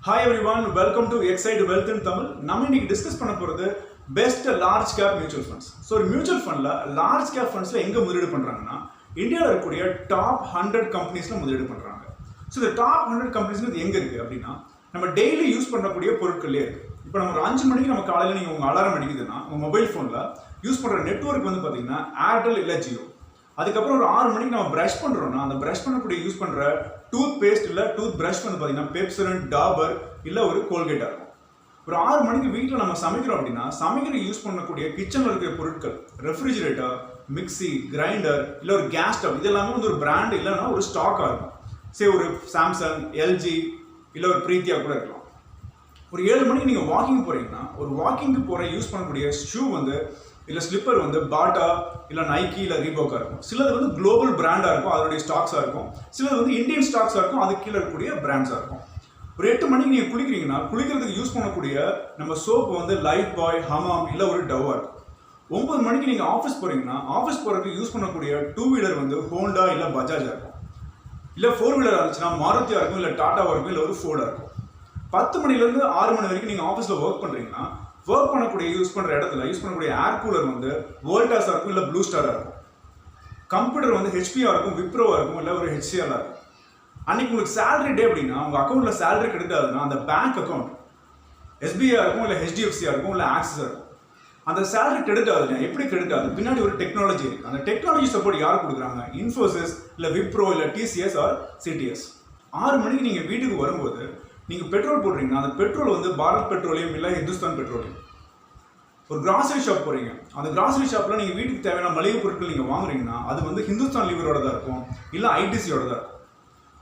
Hi everyone, welcome to Excite Wealth in Tamil. நம்ம இன்னைக்கு discuss பண்ண போறது best large cap mutual funds. So ஒரு மியூச்சுவல் ஃபண்ட்ல லார்ஜ் கேப் ஃபண்ட்ஸ்ல எங்க முதலீடு பண்றாங்கன்னா இந்தியாவில் இருக்கக்கூடிய டாப் 100 கம்பெனிஸ்ல முதலீடு பண்றாங்க. ஸோ இந்த டாப் 100 கம்பெனிஸ் எங்க இருக்கு அப்படின்னா நம்ம டெய்லி யூஸ் பண்ணக்கூடிய பொருட்களே இருக்கு. இப்போ நம்ம ஒரு 5 மணிக்கு நம்ம காலையில் நீங்க உங்க அலாரம் அடிக்குதுன்னா உங்க மொபைல் போன்ல யூஸ் பண்ற நெட்வொர்க் வந்து பாத்தீங்கன்னா ஏர்டெல் இல்ல ஜியோ. அதுக்கப்புறம் ஒரு 6 மணிக்கு நம்ம பிரஷ் பண்றோம்னா அந்த பிரஷ் பண்ணக்கூடிய யூஸ் பண்ற டூத் பேஸ்ட் இல்ல டூத் பிரஷ் வந்து பாத்தீங்கன்னா பெப்சோடென்ட், டாபர் இல்ல ஒரு கோல்கேட்டா இருக்கும். ஒரு 6 மணிக்கு வீட்டில் நம்ம சமைக்கிறோம் அப்படின்னா சமைக்கிற யூஸ் பண்ணக்கூடிய கிச்சன்ல இருக்கிற பொருட்கள் ரெஃப்ரிஜிரேட்டர், மிக்சி, கிரைண்டர் இல்ல ஒரு கேஸ் ஸ்டவ் இதெல்லாமே வந்து ஒரு பிராண்ட் இல்லைன்னா ஒரு ஸ்டாக்கா இருக்கும். சே ஒரு சாம்சங், எல்ஜி இல்ல ஒரு பிரீத்தியா கூட இருக்கலாம். ஒரு 7 மணிக்கு நீங்க வாக்கிங் போறீங்கன்னா ஒரு வாக்கிங்க்கு போற யூஸ் பண்ணக்கூடிய ஷூ வந்து இல்ல ஸ்லிப்பர் வந்து பாட்டா இல்ல நைக்கி இல்ல ரீபோக்கா இருக்கும். சிலது வந்து குளோபல் பிராண்டா இருக்கும், அதோடைய ஸ்டாக்ஸா இருக்கும். சிலது வந்து இந்தியன் ஸ்டாக்ஸா இருக்கும், அதுக்கு கீழே இருக்கக்கூடிய பிராண்ட்ஸா இருக்கும். ஒரு 8 மணிக்கு நீங்க குளிக்கிறீங்கன்னா குளிக்கிறதுக்கு யூஸ் பண்ணக்கூடிய நம்ம சோப் வந்து லைஃப் பாய், ஹமாம் இல்ல ஒரு டவ்வா இருக்கும். 9 மணிக்கு நீங்க ஆஃபீஸ் போறீங்கன்னா ஆஃபீஸ் போறதுக்கு யூஸ் பண்ணக்கூடிய 2 வீலர் வந்து ஹோண்டா இல்ல பஜாஜா இருக்கும். இல்ல 4 வீலர் இருந்துச்சுன்னா மாருதியா இருக்கும், இல்ல டாட்டாவா இருக்கும், இல்ல ஒரு ஃபோர்டா இருக்கும். 10 மணில இருந்து 6 மணி வரைக்கும் நீங்க ஆஃபீஸ்ல ஒர்க் பண்றீங்கன்னா ஒர்க் பண்ணக்கூடிய யூஸ் பண்ற இடத்துல யூஸ் பண்ணக்கூடிய ஏர் கூலர் வந்து வோல்டாஸா இருக்கும் இல்ல ப்ளூ ஸ்டாரா இருக்கும். கம்ப்யூட்டர் வந்து ஹெச்பியா இருக்கும், விப்ரோவா இருக்கும், இல்ல ஒரு ஹெச்சிஎல்லா இருக்கும். அன்னைக்கு உங்களுக்கு சேலரி டே அப்படின்னா உங்க அக்கௌண்ட்ல சேலரி கிரெடிட் ஆகுதுன்னா அந்த பேங்க் அக்கௌண்ட் எஸ்பிஐ இருக்கும் இல்ல ஹெச்டிஎஃப்சியா இருக்கும் இல்ல ஆக்சிஸா இருக்கும். அந்த சேலரி கிரெடிட் ஆகுதுன்னா எப்படி கிரெடிட் ஆகுது? பின்னாடி ஒரு டெக்னாலஜி இருக்கு. அந்த டெக்னாலஜி சப்போர்ட் யார் கொடுக்குறாங்க? இன்ஃபோசிஸ் இல்ல விப்ரோ இல்ல டிசிஎஸ் ஆர் சிடிஎஸ். 6 மணிக்கு நீங்க வீட்டுக்கு வரும்போது நீங்க பெட்ரோல் போடுறீங்கன்னா அந்த பெட்ரோல் வந்து பாரத் பெட்ரோலியம் இல்ல இந்துஸ்தான் பெட்ரோலியம். ஒரு கிராசரி ஷாப் போறீங்க, அந்த கிராசரி ஷாப்ல நீங்க வீட்டுக்கு தேவையான மளிகை பொருட்கள் நீங்க வாங்குறீங்கன்னா அது வந்து ஹிந்துஸ்தான் லீவரோட தான் இருக்கும் இல்ல ஐடிசியோட தான் இருக்கும்.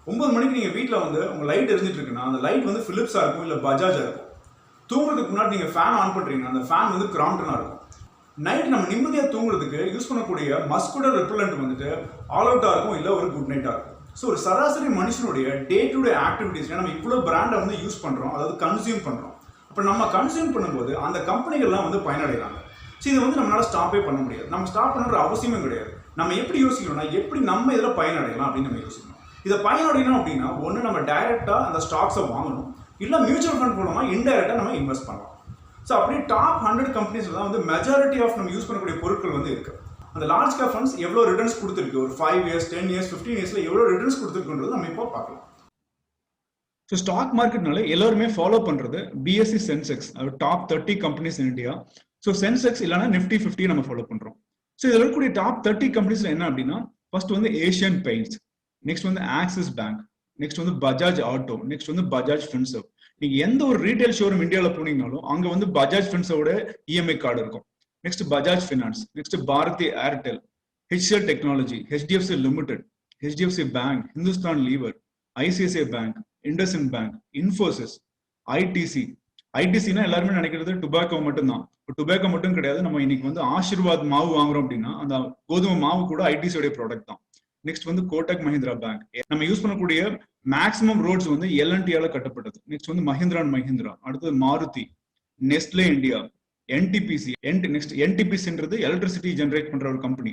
9 மணிக்கு நீங்க வீட்டில் வந்து உங்க லைட் எரிஞ்சிட்டு இருக்குன்னா அந்த லைட் வந்து பிலிப்ஸா இருக்கும் இல்ல பஜாஜா இருக்கும். தூங்குறதுக்கு முன்னாடி நீங்க ஃபேன் ஆன் பண்றீங்கன்னா அந்த ஃபேன் வந்து கிராம்ப்டனா இருக்கும். நைட் நம்ம நிம்மதியா தூங்குறதுக்கு யூஸ் பண்ணக்கூடிய மஸ்குலர் ரெப்பலண்ட் வந்துட்டு ஆல் அவுட்டா இருக்கும் இல்ல ஒரு குட் நைட்டா இருக்கும். ஸோ ஒரு சராசரி மனுஷனுடைய டே டு டே ஆக்டிவிட்டிஸ்ல நம்ம இவ்வளவு பிராண்டை வந்து யூஸ் பண்றோம், அதாவது கன்சியூம் பண்றோம். அப்போ நம்ம கன்சியூம் பண்ணும்போது அந்த கம்பெனிகள்லாம் வந்து பயனடைகிறாங்க. ஸோ இதை வந்து நம்மளால ஸ்டாப்பே பண்ண முடியாது. நம்ம ஸ்டாப் பண்ணுற அவசியமே கிடையாது. நம்ம எப்படி யோசிக்கணும்னா எப்படி நம்ம இதில் பயனடையலாம் அப்படின்னு நம்ம யோசிக்கணும். இதை பயனடையணும் அப்படின்னா ஒன்று நம்ம டைரக்டா அந்த ஸ்டாக்ஸை வாங்கணும், இல்லை மியூச்சுவல் ஃபண்ட் மூலமா இன்டைரக்டா நம்ம இன்வெஸ்ட் பண்ணலாம். ஸோ அப்படியே டாப் 100 கம்பெனிஸ்ல தான் வந்து மெஜாரிட்டி ஆஃப் நம்ம யூஸ் பண்ணக்கூடிய பொருட்கள் வந்து இருக்கு. அந்த லார்ஜ் கேப் ஃபண்ட்ஸ் எவ்வளோ ரிட்டர்ன்ஸ் கொடுத்துருக்கு, ஒரு 5 இயர்ஸ், 10 இயர்ஸ், 15 இயர்ஸ்ல எவ்வளோ ரிட்டர்ன்ஸ் கொடுத்துருக்குன்றது நம்ம இப்போ பார்க்கலாம். ஸோ ஸ்டாக் மார்க்கெட்னால எல்லாருமே ஃபாலோ பண்றது BSc Sensex, top 30 companies in India. So Sensex இல்லைனா நிஃப்டி 50 நம்ம ஃபாலோ பண்றோம். ஸோ இதில் இருக்கக்கூடிய டாப் 30 கம்பெனிஸ்ல என்ன அப்படின்னா ஃபர்ஸ்ட் வந்து ஏஷியன் பெயிண்ட்ஸ், நெக்ஸ்ட் வந்து ஆக்சிஸ் பேங்க், நெக்ஸ்ட் வந்து பஜாஜ் ஆட்டோ, நெக்ஸ்ட் வந்து பஜாஜ் ஃபின்சர்வ். நீங்க எந்த ஒரு ரீட்டைல் ஷோரூம் இந்தியாவில் போனீங்கனாலும் அங்க வந்து பஜாஜ் ஃபின்சர்வோட இஎம்ஐ கார்டு இருக்கும். Next Bajaj finance, next Bharti Airtel, HCL technology, HDFC limited, HDFC bank, Hindustan Lever, ICICI bank, IndusInd bank, Infosys, ITC. ஐடிசினா எல்லாருமே நினைக்கிறது டுபாக்கோ மட்டும்தான். டுபாக்கோ மட்டும் கிடையாது. நம்ம இன்னைக்கு வந்து ஆசீர்வாத் மாவு வாங்குறோம் அப்படின்னா அந்த கோதுமை மாவு கூட ஐடிசியோட ப்ராடக்ட் தான். நெக்ஸ்ட் வந்து கோட்டக் மஹிந்திரா பேங்க். நம்ம யூஸ் பண்ணக்கூடிய மேக்ஸிமம் ரோட்ஸ் வந்து எல்என்டியால கட்டப்பட்டது. நெக்ஸ்ட் வந்து மஹிந்திரா அண்ட் மஹிந்திரா, அடுத்தது Maruti, Nestle India, NTPC. Next என்டிபிசின்றது எலக்ட்ரிசிட்டி ஜெனரேட் பண்ற ஒரு கம்பெனி.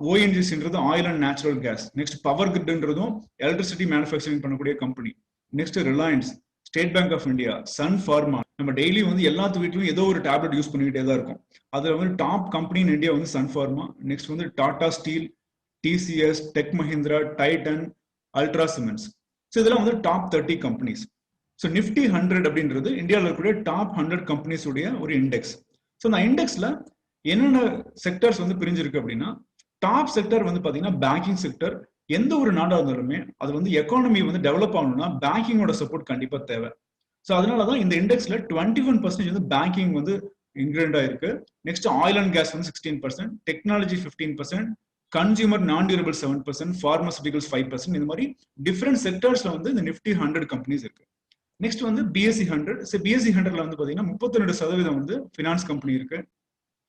ஓஎன்ஜிசின்றது oil and natural gas. Next power கிரிட்ன்றதும் எலக்ட்ரிசிட்டி மேனுஃபேக்சரிங் பண்ணக்கூடிய company. Next Reliance, State Bank of India, Sun Pharma. நம்ம டெய்லி வந்து எல்லாத்து வீட்லயும் ஏதோ ஒரு டேப்லெட் யூஸ் பண்ணிக்கிட்டே தான் இருக்கும். அதுல வந்து டாப் கம்பெனி இன் இந்தியா வந்து சன் ஃபார்மா. நெக்ஸ்ட் வந்து Tata steel, TCS, tech Mahindra, Titan, ultra cements. So இதெல்லாம் வந்து டாப் 30 கம்பெனிஸ். ஸோ நிஃப்டி 100 அப்படின்றது இந்தியாவில் இருக்கக்கூடிய டாப் 100 கம்பெனிஸ் உடைய ஒரு இண்டெக்ஸ். ஸோ இந்த இண்டெக்ஸ்ல என்னென்ன செக்டர்ஸ் வந்து பிரிஞ்சிருக்கு அப்படின்னா டாப் செக்டர் வந்து பாத்தீங்கன்னா பேங்கிங் செக்டர். எந்த ஒரு நாடா இருந்தாலுமே அது வந்து எக்கானமி வந்து டெவலப் ஆகணும்னா பேங்கிங்கோட சப்போர்ட் கண்டிப்பா தேவை. ஸோ அதனாலதான் இந்த இண்டெக்ஸ்ல 21% வந்து பேங்கிங் வந்து இன்கிரீடா இருக்கு. நெக்ஸ்ட் ஆயில் அண்ட் கேஸ் வந்து 16%, technology 15%, consumer non durable 7%, pharmaceuticals 5%. இந்த மாதிரி டிஃப்ரெண்ட் செக்டர்ஸ்ல வந்து இந்த நிஃப்டி 100 கம்பெனிஸ் இருக்கு. நெக்ஸ்ட் வந்து பிஎஸ்சி 100. பிஎஸ்சி 100ல வந்து பாத்தீங்கன்னா 32% வந்து பினான்ஸ் கம்பெனி இருக்கு.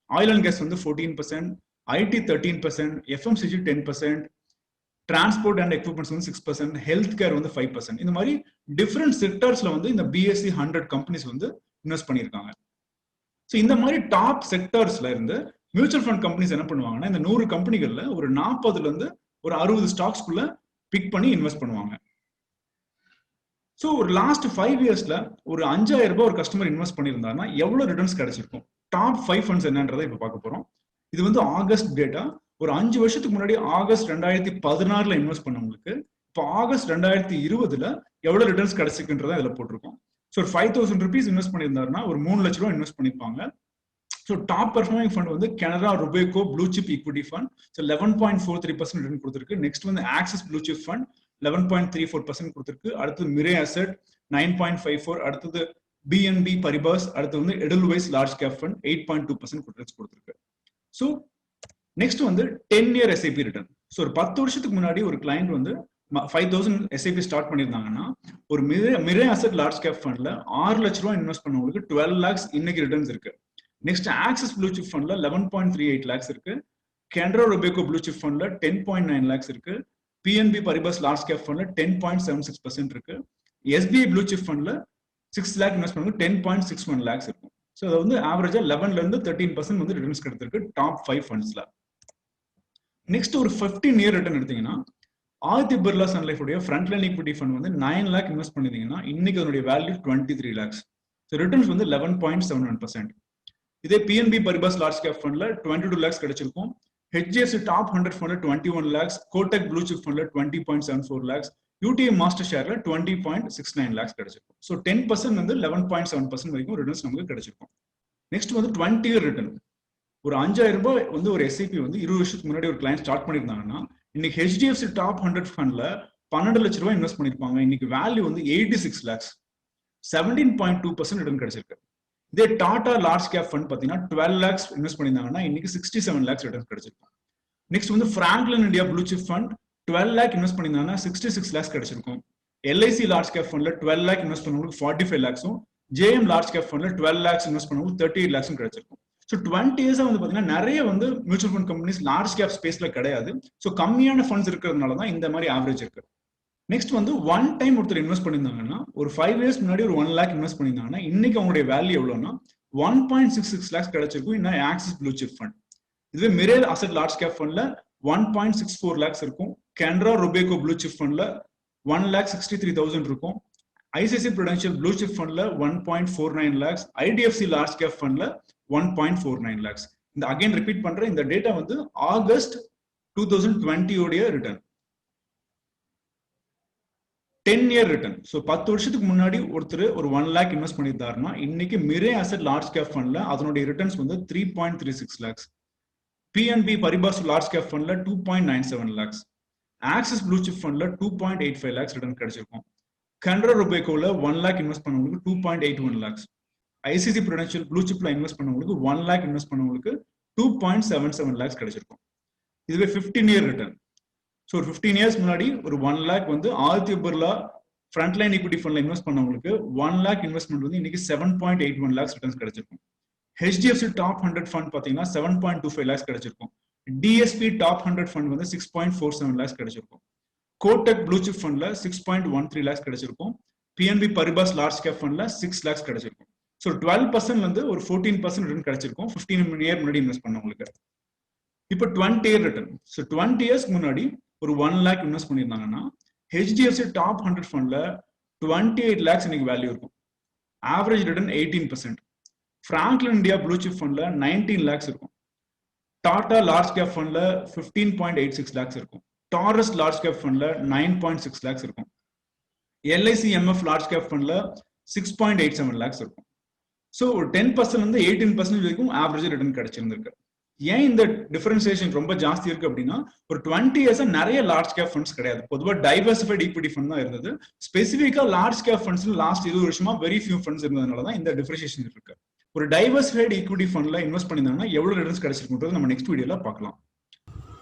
ஆயில் அண்ட் கேஸ் வந்து 14%, IT 13%, FMCG 10%, transport and equipments வந்து 6%, ஹெல்த் கேர் வந்து 5%. இந்த மாதிரி டிஃப்ரெண்ட் செக்டர்ஸ்ல வந்து இந்த பிஎஸ்சி 100 கம்பெனிஸ் வந்து இன்வெஸ்ட் பண்ணியிருக்காங்க. ஸோ இந்த மாதிரி டாப் செக்டர்ஸ்ல இருந்து மியூச்சுவல் ஃபண்ட் கம்பெனிஸ் என்ன பண்ணுவாங்கன்னா இந்த 100 கம்பெனிகள்ல ஒரு 40ல இருந்து ஒரு 60 ஸ்டாக்ஸ்க்குள்ள பிக் பண்ணி இன்வெஸ்ட் பண்ணுவாங்க. ஸோ ஒரு லாஸ்ட் 5 இயர்ஸ்ல ஒரு 5,000 ரூபாய் ஒரு கஸ்டமர் இன்வெஸ்ட் பண்ணியிருந்தாருன்னா எவ்வளவு ரிட்டர்ன்ஸ் கிடைச்சிருக்கும்? டாப் 5 ஃபண்ட்ஸ் என்னன்றதை இப்போ பார்க்க போறோம். இது வந்து ஆகஸ்ட் டேட்டா. ஒரு 5 வருஷத்துக்கு முன்னாடி ஆகஸ்ட் 2016 இன்வெஸ்ட் பண்ணவங்களுக்கு இப்போ ஆகஸ்ட் 2020 எவ்வளவு ரிட்டர்ன்ஸ் கிடைச்சிருக்குன்றதை இதுல போட்டிருக்கோம். ஸோ ஒரு 5,000 rupees இன்வெஸ்ட் பண்ணியிருந்தாருன்னா ஒரு 3 லட்ச ரூபாய் இன்வெஸ்ட் பண்ணிருப்பாங்க. ஸோ டாப் பெர்ஃபார்மிங் ஃபண்ட் வந்து Canara Robeco blue chip equity fund. So 11.43% return கொடுத்துருக்கு. நெக்ஸ்ட் வந்து ஆக்சிஸ் ப்ளூ சிப் ஃபண்ட் 11.34% கொடுத்துருக்கு. அடுத்தது மிரே அசெட் 9.54, அடுத்தது பிஎன்பி பரிபாஸ், அடுத்து வந்து எடல்வைஸ் லார்ஜ் கேப் ஃபண்ட் 8.2% கொடுத்துருக்கு. ஸோ நெக்ஸ்ட் வந்து 10-year SIP ரிட்டர்ன். ஸோ ஒரு 10 வருஷத்துக்கு முன்னாடி ஒரு கிளைண்ட் வந்து 5,000 SIP ஸ்டார்ட் பண்ணியிருந்தாங்கன்னா ஒரு மிரே அசெட் லார்ஜ் கேப் ஃபண்ட்ல 6 லட்ச ரூபாய் இன்வெஸ்ட் பண்ணவங்களுக்கு 12 lakhs இன்னைக்கு ரிட்டர்ன்ஸ் இருக்கு. நெக்ஸ்ட் ஆக்சிஸ் ப்ளூ சிப் ஃபண்ட்ல 11.38 lakhs இருக்கு. கனரா ருபேகோ ப்ளூ சிப் ஃபண்ட்ல 10.9 lakhs இருக்கு. பிஎன்பி பரிபாஸ் லார்ஜ் கேப் ஃபண்ட்ல 10.76% இருக்கு. எஸ்பிஐ ப்ளூ சிப் ஃபண்ட்ல 6 lakh இன்வெஸ்ட் பண்ணி 10.61 lakhs இருக்கும். ஸோ அது வந்து ஆவரேஜா 11 இருந்து 13% வந்து ரிட்டர்ன்ஸ் கிடைத்திருக்கு டாப் 5 ஃபண்ட்ஸ்ல. நெக்ஸ்ட் ஒரு 15-year ரிட்டர்ன் எடுத்தீங்கன்னா ஆதித்ய பிர்லா சன் லைஃப் உடைய ஃப்ரண்ட் லைன் ஈக்விட்டி ஃபண்ட் வந்து 9 lakh இன்வெஸ்ட் பண்ணிருந்தீங்கன்னா இன்னைக்கு அதனுடைய வேல்யூ 23 lakhs. ஸோ ரிட்டர்ன்ஸ் வந்து 11.71%. இதே பிஎன்பி பரிபாஸ் லார்ஜ் கேப் ஃபண்ட்ல 22 lakhs கிடைச்சிருக்கும். ஹெச்டிஎஃப்சி டாப் 100 ஃபண்ட்ல 21 lakhs, கோடக் ப்ளூ சிப் ஃபண்ட்ல 20.74 lakhs, யூடிஎம் மாஸ்டர் ஷேர்ல 20.69 lakhs கிடைச்சிருக்கும். ஸோ 10% வந்து 11.7% வரைக்கும் ரிட்டர்ன்ஸ் நமக்கு கிடைச்சிருக்கும். நெக்ஸ்ட் வந்து 20-year ரிட்டர்ன். ஒரு 5,000 ரூபாய் வந்து ஒரு எஸ்ஐபி வந்து 20 வருஷத்துக்கு முன்னாடி ஒரு கிளைண்ட் ஸ்டார்ட் பண்ணியிருந்தாங்கன்னா இன்னைக்கு ஹெச்டிஎஃப்சி டாப் 100 ஃபண்ட்ல 12 லட்ச ரூபாய் இன்வெஸ்ட் பண்ணிருப்பாங்க. இன்னைக்கு வேல்யூ வந்து 86 lakhs, 17.2% ரிட்டர்ன் கிடைச்சிருக்கு. இதே டாடா லார்ஜ் கேப் ஃபண்ட் பாத்தீங்கன்னா 12 lakhs இன்வெஸ்ட் பண்ணிருந்தாங்கன்னா இன்னைக்கு 67 lakhs ரிட்டர்ன் கிடைச்சிருக்கும். நெக்ஸ்ட் வந்து Franklin India blue chip fund 12 lakh invest பண்ணிருந்தாங்கன்னா 66 lakhs கிடைச்சிருக்கும். எல்ஐசி லார்ஜ் கேப் ஃபண்ட்ல 12 lakh இன்வெஸ்ட் பண்ணவங்களுக்கு 45 lakhs, ஜேஎம் லார்ஜ் கேப் ஃபண்ட்ல 12 lakhs இன்வெஸ்ட் பண்ணவங்களுக்கு 38 lakhs கிடைச்சிருக்கும். ஸோ 20 years வந்து பாத்தீங்கன்னா நிறைய வந்து mutual fund companies large cap ஸ்பேஸ்ல கிடையாது. ஸோ கம்மியான ஃபண்ட்ஸ் இருக்கிறதுனால தான் இந்த மாதிரி ஆவரேஜ் இருக்கு. நெக்ஸ்ட் வந்து ஒன் டைம் ஒருத்தர் இன்வெஸ்ட் பண்ணியிருந்தாங்கன்னா ஒரு 5 years முன்னாடி ஒரு 1 lakh இன்வெஸ்ட் பண்ணியிருந்தாங்கன்னா இன்னைக்கு அவங்களுடைய வேல்யூ எவ்வளவுன்னா 1.66 lakhs கிடைச்சிருக்கும். இன்னும் ஆக்சிஸ் ப்ளூ சிப் ஃபண்ட். இதுவே மிரே அசெட் லார்ஜ் கேப் ஃபண்ட்ல 1.64 lakhs இருக்கும். கனரா ருபேகோ ப்ளூ சிப் ஃபண்ட்ல 1,63,000 இருக்கும். ஐசிஐசிஐ ப்ரூடென்ஷியல் ப்ளூ சிப் ஃபண்ட்ல 1.49 lakhs, ஐடிஎஃப்சி லார்ஜ் கேப் ஃபண்ட்ல 1.49 lakhs. இந்த அகைன் ரிப்பீட் பண்ற இந்த டேட்டா வந்து ஆகஸ்ட் 2020 உடைய ரிட்டர்ன். 10-year return. ஸோ 10 வருஷத்துக்கு முன்னாடி ஒருத்தர் ஒரு 1 lakh இன்வெஸ்ட் பண்ணியிருந்தாருன்னா இன்னைக்கு மிரே அசெட் லார்ஜ் கேப் ஃபண்ட்ல அதனுடைய ரிட்டர்ன்ஸ் வந்து 3.36 lakhs. BNP Paribas large cap ஃபண்ட்ல 2.97 lakhs, ஆக்சிஸ் ப்ளூ சிப் ஃபண்ட்ல 2.85 lakhs ரிட்டர்ன் கிடைச்சிருக்கும். கனரா ருபேகோல 1 lakh இன்வெஸ்ட் பண்ணவங்களுக்கு 2.81 lakhs, ஐசிசி ப்ரூடென்ஷியல் ப்ளூ சிப்ல இன்வெஸ்ட் பண்ணவங்களுக்கு 1 lakh இன்வெஸ்ட் பண்ணவங்களுக்கு 2.77 lakhs கிடைச்சிருக்கும். இதுவே 15-year ரிட்டர்ன். ஸோ ஒரு 15 years முன்னாடி ஒரு 1 lakh வந்து Aditya Birla frontline equity ஃபண்ட்ல இன்வெஸ்ட் பண்ணவங்களுக்கு 1 lakh இன்வெஸ்ட்மெண்ட் வந்து இன்னைக்கு 7.81 lakhs ரிட்டர்ன்ஸ் கிடைச்சிருக்கும். ஹெச்டிஎஃப்சி டாப் 100 ஃபண்ட் பாத்தீங்கன்னா 7.25 lakhs கிடைச்சிருக்கும். டிஎஸ்பி டாப் 100 ஃபண்ட் வந்து 6.47 lakhs கிடைச்சிருக்கும். கோடக் ப்ளூ சிப் ஃபண்ட்ல 6.13 lakhs கிடைச்சிருக்கும். பிஎன்பி பரிபாஸ் லார்ஜ் கேப் ஃபண்ட்ல 6 lakhs கிடைச்சிருக்கும். ஸோ 12% வந்து ஒரு 14% ரிட்டர்ன் கிடைச்சிருக்கும் 15 year முன்னாடி இன்வெஸ்ட் பண்ணவங்களுக்கு. இப்போ 20-year ரிட்டர்ன். ஸோ 20 years முன்னாடி ஒரு 1 lakh இன்வெஸ்ட் பண்ணியிருந்தாங்கன்னா ஹெச்டிஎஃப்சி டாப் 100 ஃபண்ட்ல 28 lakhs இன்னைக்கு வேல்யூ இருக்கும். Average return 18%. Franklin India blue chip ஃபண்ட்ல 19 lakhs இருக்கும். டாடா லார்ஜ் கேப் ஃபண்ட்ல 15.86 lakhs இருக்கும். டாரஸ் லார்ஜ் கேப் ஃபண்ட்ல 9.6 lakhs இருக்கும். எல்ஐசி எம்எஃப் லார்ஜ் கேப் ஃபண்ட்ல 6.87 lakhs இருக்கும். ஸோ ஒரு 10% வந்து 18% வரைக்கும் ஆவரேஜ் ரிட்டர்ன் கிடைச்சிருந்திருக்கு. ஏன் இந்த டிஃபரன்சியேஷன் ரொம்ப ஜாஸ்தி இருக்கு அப்படின்னா ஒரு 20 years நிறைய லார்ஜ் கேப் ஃபண்ட்ஸ் கிடையாது. பொதுவாக டைவர்சிஃபைட் ஈக்விட்டி ஃபண்ட் தான் இருந்தது. ஸ்பெசிஃபிக்கா லார்ஜ் கேப் ஃபண்ட்ஸ்ல லாஸ்ட் 20 வருஷமா வெரி ஃபியூ ஃபண்ட்ஸ் இருந்ததுனால தான் இந்த டிஃபரன்சியேஷன் இருக்கு. ஒரு டைவர்சிஃபைட் ஈக்விட்டி ஃபண்ட்ல இன்வெஸ்ட் பண்ணியிருந்தாங்கன்னா எவ்வளவு ரிட்டர்ன்ஸ் கிடைச்சிருக்குன்றது நம்ம நெக்ஸ்ட் வீடியோல பார்க்கலாம்.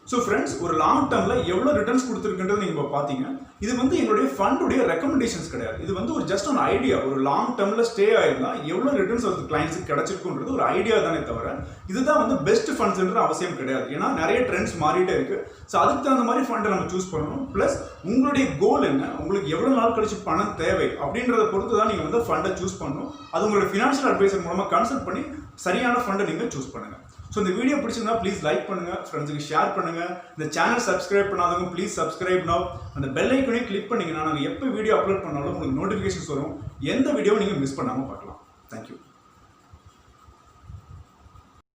ஸோ ஃப்ரெண்ட்ஸ், ஒரு லாங் டர்ம்ல எவ்வளோ ரிட்டர்ன்ஸ் கொடுத்துருக்குன்றது நீங்க பார்த்தீங்க. இது வந்து எங்களுடைய ஃபண்டுடைய ரெக்கமெண்டேஷன்ஸ் கிடையாது. இது வந்து ஒரு ஜஸ்ட் ஒரு ஐடியா. ஒரு லாங் டர்ம்ல ஸ்டே ஆயிருந்தா எவ்வளோ ரிட்டர்ன்ஸ் ஒரு கிளைண்ட்ஸுக்கு கிடைச்சிருக்குன்றது ஒரு ஐடியா தானே தவிர இதுதான் வந்து பெஸ்ட் ஃபண்ட்ஸ்ன்ற அவசியம் கிடையாது. ஏன்னா நிறைய ட்ரெண்ட்ஸ் மாறிட்டே இருக்கு. ஸோ அதுக்கு தகுந்த மாதிரி ஃபண்டை நம்ம சூஸ் பண்ணணும். பிளஸ் உங்களுடைய கோல் என்ன, உங்களுக்கு எவ்வளவு நாள் கழிச்சு பணம் தேவை அப்படின்றத பொறுத்து தான் நீங்க வந்து ஃபண்டை சூஸ் பண்ணணும். அது உங்களுடைய ஃபினான்ஷியல் அட்வைசர் மூலமா கன்சல்ட் பண்ணி சரியான ஃபண்டை நீங்க சூஸ் பண்ணுங்க. ஸோ இந்த வீடியோ பிடிச்சிருந்தா ப்ளீஸ் லைக் பண்ணுங்க, ஃப்ரெண்ட்ஸுக்கு ஷேர் பண்ணுங்க. இந்த சேனல் சப்ஸ்கிரைப் பண்ணாதவங்க ப்ளீஸ் சப்ஸ்கிரைப் நவ். அந்த பெல் ஐக்கனையும் கிளிக் பண்ணீங்கன்னா நாங்கள் எப்போ வீடியோ அப்லோட் பண்ணாலும் உங்களுக்கு நோட்டிஃபிகேஷன்ஸ் வரும். எந்த வீடியோ நீங்கள் மிஸ் பண்ணாமல் பார்க்கலாம். தேங்க்யூ.